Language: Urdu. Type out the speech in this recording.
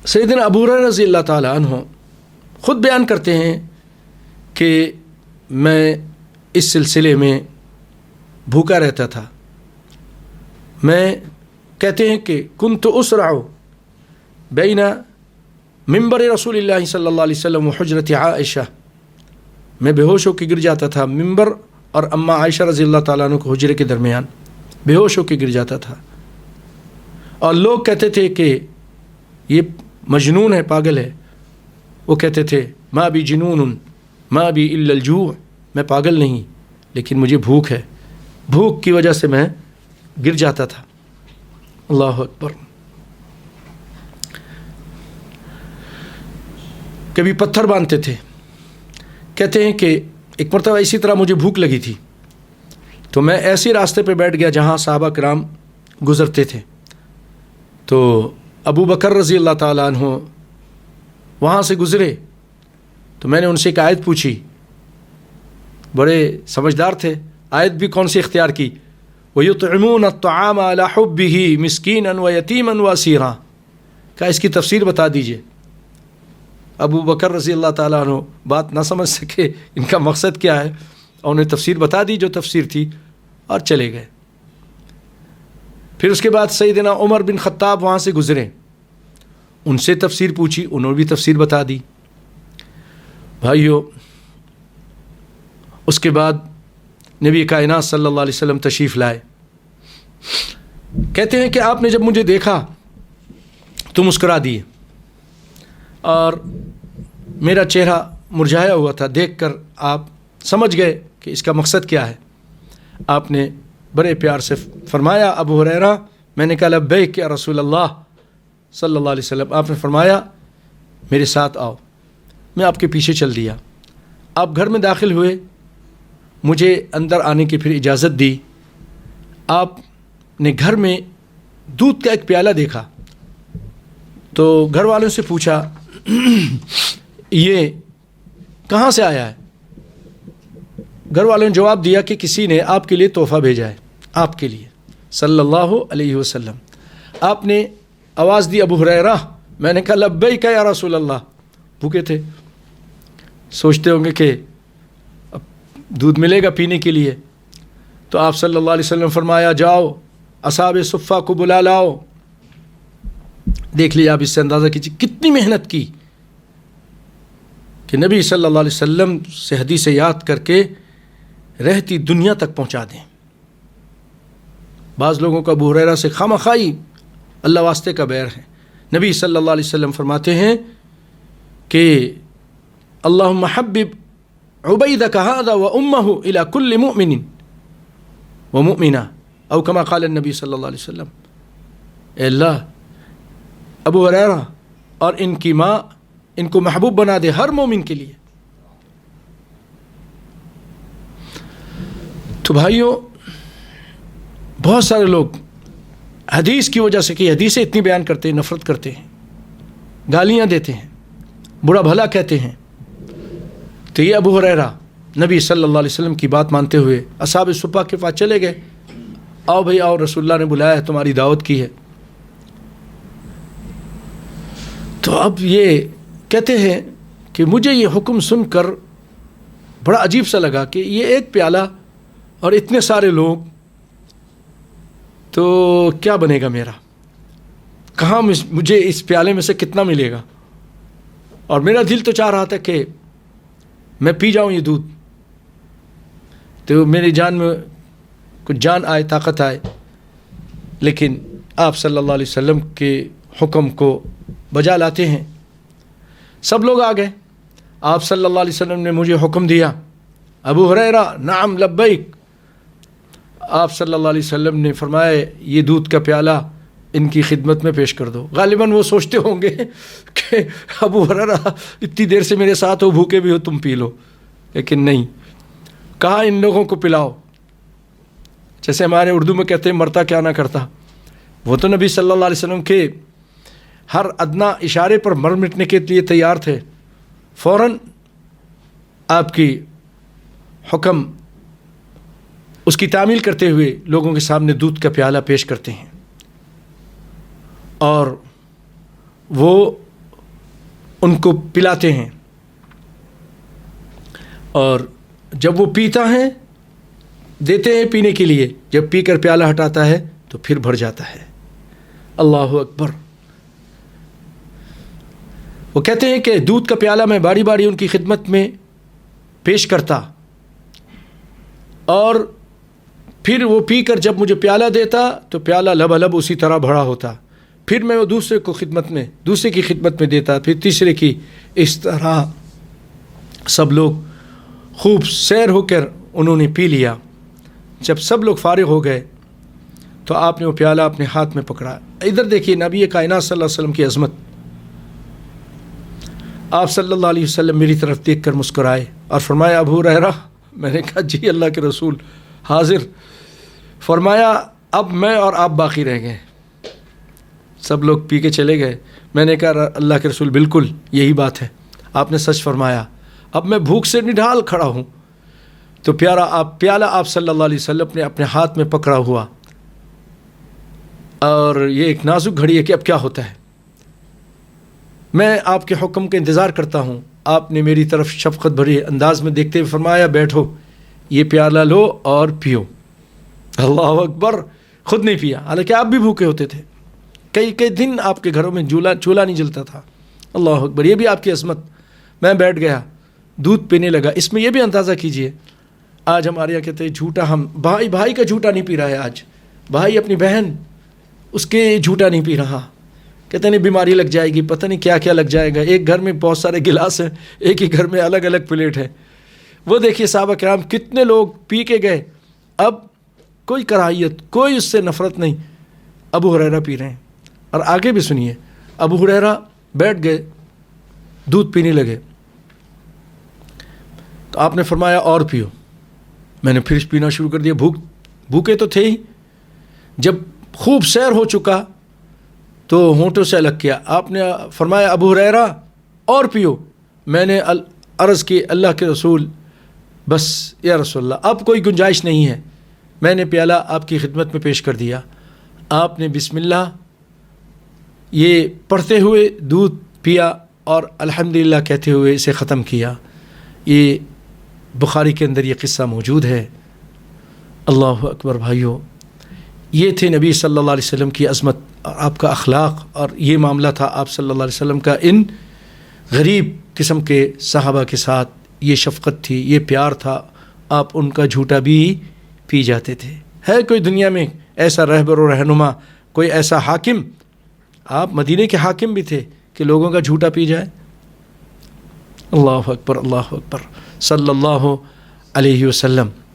سیدنا ابو ہریرہ رضی اللہ تعالیٰ عنہ خود بیان کرتے ہیں کہ میں اس سلسلے میں بھوکا رہتا تھا. میں کہتے ہیں کہ کنت اسرع بین منبر رسول اللہ صلی اللہ علیہ وسلم و حجرت عائشہ، میں بے ہوش ہو کے گر جاتا تھا منبر اور اماں عائشہ رضی اللہ تعالیٰ عنہ کو حجرے کے درمیان بے ہوش ہو کے گر جاتا تھا. اور لوگ کہتے تھے کہ یہ مجنون ہے، پاگل ہے. وہ کہتے تھے ما بی جنون ما بی الا الجوع، میں پاگل نہیں لیکن مجھے بھوک ہے، بھوک کی وجہ سے میں گر جاتا تھا. اللہ اکبر. کبھی پتھر باندھتے تھے. کہتے ہیں کہ ایک مرتبہ اسی طرح مجھے بھوک لگی تھی تو میں ایسے راستے پہ بیٹھ گیا جہاں صحابہ کرام گزرتے تھے. تو ابو بکر رضی اللہ تعالیٰ عنہ وہاں سے گزرے تو میں نے ان سے ایک آیت پوچھی. بڑے سمجھدار تھے. آیت بھی کون سی اختیار کی؟ وَيُطْعِمُونَ الطَّعَامَ عَلَى حُبِّهِ مِسْكِينًا وَيَتِيمًا وَأَسِيرًا. کہا اس کی تفسیر بتا دیجئے. ابو بکر رضی اللہ تعالیٰ عنہ بات نہ سمجھ سکے ان کا مقصد کیا ہے، اور انہیں تفسیر بتا دی جو تفسیر تھی اور چلے گئے. پھر اس کے بعد سیدنا عمر بن خطاب وہاں سے گزرے، ان سے تفسیر پوچھی، انہوں نے بھی تفسیر بتا دی. بھائیو، اس کے بعد نبی کائنات صلی اللہ علیہ وسلم تشریف لائے. کہتے ہیں کہ آپ نے جب مجھے دیکھا تو مسکرا دیے اور میرا چہرہ مرجھایا ہوا تھا. دیکھ کر آپ سمجھ گئے کہ اس کا مقصد کیا ہے. آپ نے بڑے پیار سے فرمایا ابو ہریرہ. میں نے کہا لبیک یا رسول اللہ صلی اللہ علیہ وسلم. آپ نے فرمایا میرے ساتھ آؤ. میں آپ کے پیچھے چل دیا. آپ گھر میں داخل ہوئے، مجھے اندر آنے کی پھر اجازت دی. آپ نے گھر میں دودھ کا ایک پیالہ دیکھا تو گھر والوں سے پوچھا یہ کہاں سے آیا ہے؟ گھر والوں نے جواب دیا کہ کسی نے آپ کے لیے تحفہ بھیجا ہے، آپ کے لیے صلی اللہ علیہ وسلم. آپ نے آواز دی ابو ہریرہ. میں نے کہا لبیک یا رسول اللہ. بھوکے تھے، سوچتے ہوں گے کہ اب دودھ ملے گا پینے کے لیے. تو آپ صلی اللہ علیہ وسلم فرمایا جاؤ اصحاب صفہ کو بلا لاؤ. دیکھ لیے آپ اس سے اندازہ کیجیے کتنی محنت کی کہ نبی صلی اللہ علیہ وسلم سے حدیث یاد کر کے رہتی دنیا تک پہنچا دیں. بعض لوگوں کا ابو ہریرہ سے خامخواہی اللہ واسطے کا بیر ہے. نبی صلی اللہ علیہ وسلم فرماتے ہیں کہ اللہم حبب عبیدک ھذا وامہ الی کل مؤمن ومؤمنہ او کما قال النبی صلی اللہ علیہ وسلم. اے اللہ، ابو ہریرہ اور ان کی ماں، ان کو محبوب بنا دے ہر مومن کے لیے. تو بھائیوں، بہت سارے لوگ حدیث کی وجہ سے کہ حدیثیں اتنی بیان کرتے ہیں، نفرت کرتے ہیں، گالیاں دیتے ہیں، برا بھلا کہتے ہیں. تو یہ ابو ہریرہ نبی صلی اللہ علیہ وسلم کی بات مانتے ہوئے اصحاب صفہ کے پاس چلے گئے. آؤ بھائی آؤ، رسول اللہ نے بلایا ہے، تمہاری دعوت کی ہے. تو اب یہ کہتے ہیں کہ مجھے یہ حکم سن کر بڑا عجیب سا لگا کہ یہ ایک پیالہ اور اتنے سارے لوگ، تو کیا بنے گا میرا؟ کہاں مجھے اس پیالے میں سے کتنا ملے گا؟ اور میرا دل تو چاہ رہا تھا کہ میں پی جاؤں یہ دودھ. تو میری جان میں کچھ جان آئے، طاقت آئے. لیکن آپ صلی اللہ علیہ وسلم کے حکم کو بجا لاتے ہیں. سب لوگ آ گئے. آپ صلی اللہ علیہ وسلم نے مجھے حکم دیا ابو ہریرہ نعم لبیک. آپ صلی اللہ علیہ وسلم نے فرمایا یہ دودھ کا پیالہ ان کی خدمت میں پیش کر دو. غالباً وہ سوچتے ہوں گے کہ ابو ہریرہ اتنی دیر سے میرے ساتھ ہو، بھوکے بھی ہو، تم پی لو. لیکن نہیں، کہا ان لوگوں کو پلاؤ. جیسے ہمارے اردو میں کہتے ہیں مرتا کیا نہ کرتا. وہ تو نبی صلی اللہ علیہ وسلم کے ہر ادنا اشارے پر مر مٹنے کے لیے تیار تھے. فوراً آپ کی حکم اس کی تعمیل کرتے ہوئے لوگوں کے سامنے دودھ کا پیالہ پیش کرتے ہیں. اور وہ ان کو پلاتے ہیں، اور جب وہ پیتا ہے دیتے ہیں پینے کے لیے، جب پی کر پیالہ ہٹاتا ہے تو پھر بھر جاتا ہے۔ اللہ اکبر۔ وہ کہتے ہیں کہ دودھ کا پیالہ میں باری باری ان کی خدمت میں پیش کرتا، اور پھر وہ پی کر جب مجھے پیالہ دیتا تو پیالہ لبالب اسی طرح بھرا ہوتا، پھر میں وہ دوسرے کی خدمت میں دیتا، پھر تیسرے کی، اس طرح سب لوگ خوب سیر ہو کر انہوں نے پی لیا۔ جب سب لوگ فارغ ہو گئے تو آپ نے وہ پیالہ اپنے ہاتھ میں پکڑا۔ ادھر دیکھیے نبی کائنات صلی اللہ علیہ وسلم کی عظمت۔ آپ صلی اللہ علیہ وسلم میری طرف دیکھ کر مسکرائے اور فرمایا ابو ہریرہ۔ میں نے کہا جی اللہ کے رسول حاضر۔ فرمایا اب میں اور آپ باقی رہ گئے، سب لوگ پی کے چلے گئے۔ میں نے کہا اللہ کے رسول بالکل یہی بات ہے، آپ نے سچ فرمایا، اب میں بھوک سے نڈھال کھڑا ہوں۔ تو پیالہ آپ صلی اللہ علیہ وسلم نے اپنے ہاتھ میں پکڑا ہوا، اور یہ ایک نازک گھڑی ہے کہ اب کیا ہوتا ہے، میں آپ کے حکم کا انتظار کرتا ہوں۔ آپ نے میری طرف شفقت بھری انداز میں دیکھتے ہوئے فرمایا بیٹھو، یہ پیالہ لو اور پیو۔ اللہ اکبر۔ خود نہیں پیا، حالانکہ آپ بھی بھوکے ہوتے تھے، کئی دن آپ کے گھروں میں چولہا نہیں جلتا تھا۔ اللہ اکبر، یہ بھی آپ کی عظمت۔ میں بیٹھ گیا، دودھ پینے لگا۔ اس میں یہ بھی اندازہ کیجئے، آج ہمارے یہاں کہتے ہیں جھوٹا، ہم بھائی کا جھوٹا نہیں پی رہا ہے، آج بھائی اپنی بہن اس کے جھوٹا نہیں پی رہا، کہتے ہیں بیماری لگ جائے گی، پتہ نہیں کیا کیا لگ جائے گا، ایک گھر میں بہت سارے گلاس ہیں، ایک ہی گھر میں الگ الگ پلیٹ ہے۔ وہ دیکھیے صحابہ کرام کتنے لوگ پی کے گئے، اب کوئی کراہیت، کوئی اس سے نفرت نہیں، ابو ہریرہ پی رہے ہیں۔ اور آگے بھی سنیے، ابو ہریرہ بیٹھ گئے، دودھ پینے لگے، تو آپ نے فرمایا اور پیو۔ میں نے پھر پینا شروع کر دیا، بھوکے تو تھے ہی۔ جب خوب سیر ہو چکا تو ہونٹوں سے الگ کیا، آپ نے فرمایا ابو ہریرہ اور پیو۔ میں نے عرض کی اللہ کے رسول بس یا رسول اللہ اب کوئی گنجائش نہیں ہے۔ میں نے پیالہ آپ کی خدمت میں پیش کر دیا، آپ نے بسم اللہ یہ پڑھتے ہوئے دودھ پیا اور الحمدللہ کہتے ہوئے اسے ختم کیا۔ یہ بخاری کے اندر یہ قصہ موجود ہے۔ اللہ اکبر بھائیو، یہ تھے نبی صلی اللہ علیہ وسلم کی عظمت اور آپ کا اخلاق، اور یہ معاملہ تھا آپ صلی اللہ علیہ وسلم کا ان غریب قسم کے صحابہ کے ساتھ۔ یہ شفقت تھی، یہ پیار تھا، آپ ان کا جھوٹا بھی پی جاتے تھے۔ ہے کوئی دنیا میں ایسا رہبر و رہنما، کوئی ایسا حاکم؟ آپ مدینے کے حاکم بھی تھے کہ لوگوں کا جھوٹا پی جائے۔ اللہ اکبر، اللہ اکبر، صلی اللہ علیہ وسلم۔